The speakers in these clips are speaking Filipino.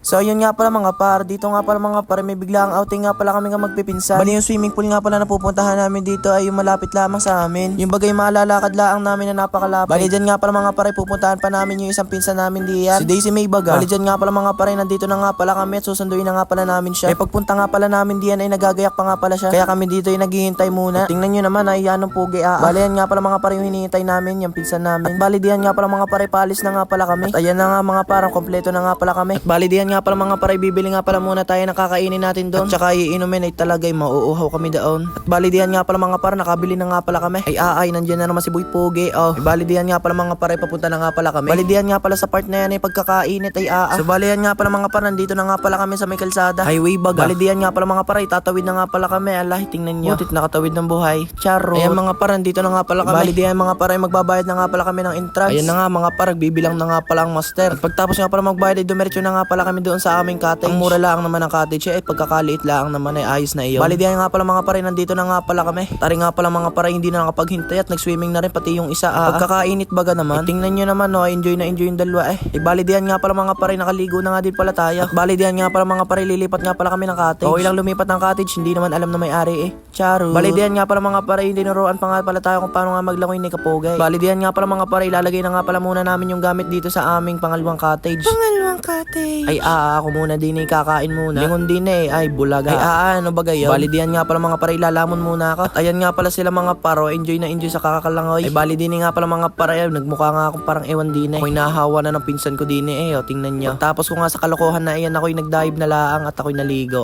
So yun nga pala mga par, dito nga pala mga par, may biglaang outing nga pala kami nga magpipinsan. Bali yung swimming pool nga pala na pupuntahan namin dito ay yung malapit lamang sa amin. Yung bagay maalalakad laang namin na napakalapit. Bali dyan nga pala mga par, pupuntahan pa namin yung isang pinsan namin diyan, si Daisy May Baga. Bali dyan nga pala mga par, nandito na nga pala kami at susunduin na nga pala namin siya. Ay pagpunta nga pala namin diyan ay nagagayak pa nga pala siya. Kaya kami dito ay naghihintay muna. At tingnan nyo naman ay anong pugi Bali yan nga pala mga par yung hinihintay namin, yung pinsan namin. At bali diyan nga pala mga par, palis na nga pala kami. At ayan na nga mga par, kompleto na nga pala kami. At bali diyan nga pala mga par, bibili nga pala muna tayo ng kakainin natin doon. At saka iinumin ay talagay mauuhaw kami doon. At balidihan nga pala mga par, nakabili na nga pala kami. Ay nandiyan na naman si Boy Pogi. Balidihan nga pala mga par, papunta na nga pala kami. Balidihan nga pala sa part na yan ay pagkakainit ay So balidihan nga pala mga par, nandito na nga pala kami sa may kalsada, Highway Baga. Balidihan nga pala mga par, tatawid na nga pala kami. Alahi, tingnan nyo, butit nakatawid ng buhay. Charo. Ayan mga par, nandito na nga pala kami. Balidihan mga par, ay magbabayad na nga pala kami ng entrance. Ayan na nga mga par, bibilang na nga pala ang master. At pagtapos nga pala magbayad ay dumiretso na nga pala kami doon sa aming cottage. Ang mura lang naman ang cottage ay pagkakaliit lang naman ay ayos na iyon. Balidihan nga pala mga pare, nandito na nga pala kami. Tari nga pala mga pare, hindi na nakapaghintay at nag-swimming na rin pati yung isa. Pagkakainit baga naman. Tingnan nyo naman enjoy na enjoy yung dalawa balidihan nga pala mga pare, nakaligo na nga din pala tayo. At balidihan nga pala mga pare, lilipat nga pala kami ng cottage. Okay lang lumipat ng cottage, hindi naman alam na may-ari Charo. Balidihan nga pala mga pare, dinuruan pa nga pala tayo kung paano nga maglangoy ni Kapugay. Balidihan nga pala mga pare, ilalagay na nga pala muna namin yung gamit dito sa aming pangalawang cottage. Pangalawang cottage. Ako muna din kakain muna. Lingon din ay bulaga. Ano ba gayon? Balidihan nga pala mga pare, lalamon muna ako. At ayan nga pala sila mga paro, enjoy na enjoy sa kakakalangoy. Bali din nga pala mga pare, nagmukha nga akong parang ewan din ako'y nahawa na ng pinsan ko din tingnan nyo. Tapos ko nga sa kalokohan na iyan, ako'y nagdive na laang at ako'y naligo.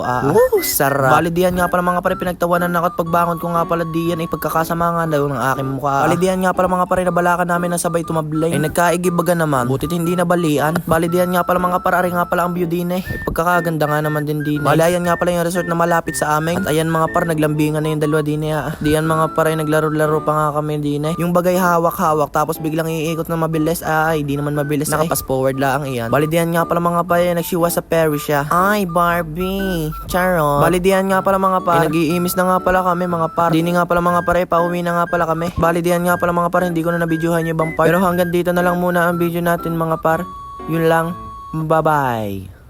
Sarap. Balidihan nga pala mga pare, pinagtawanan ako at pagbangon ko nga pala diyan ay pagkakasama nga daw ng aking mukha. Balidihan nga pala mga pare, nabalakan namin na sabay tumablay. Ay nagkaigibaga naman, butit hindi nabalian. At balidihan nga pala mga pare, nga pala ang view din pagkakaganda nga naman din. Balayan nga pala yung resort na malapit sa amin. At ayan mga par, naglambingan na yung dalawa din Diyan mga par, naglaro-laro pa nga kami din Yung bagay hawak-hawak tapos biglang iikot na mabilis. Di naman mabilis nakapas forward lang iyan. Balidihan nga pala mga par, nagsiwa sa Paris siya. Barbie. Charon. Balidihan nga pala mga par, nag-iimis na nga pala kami mga par. Dini nga pala mga par, pauwi na nga pala kami. Balidihan nga pala mga par, hindi ko na nabidyohan yung ibang part. Pero hanggang dito na lang muna ang video natin mga par. Yun lang. Bye-bye.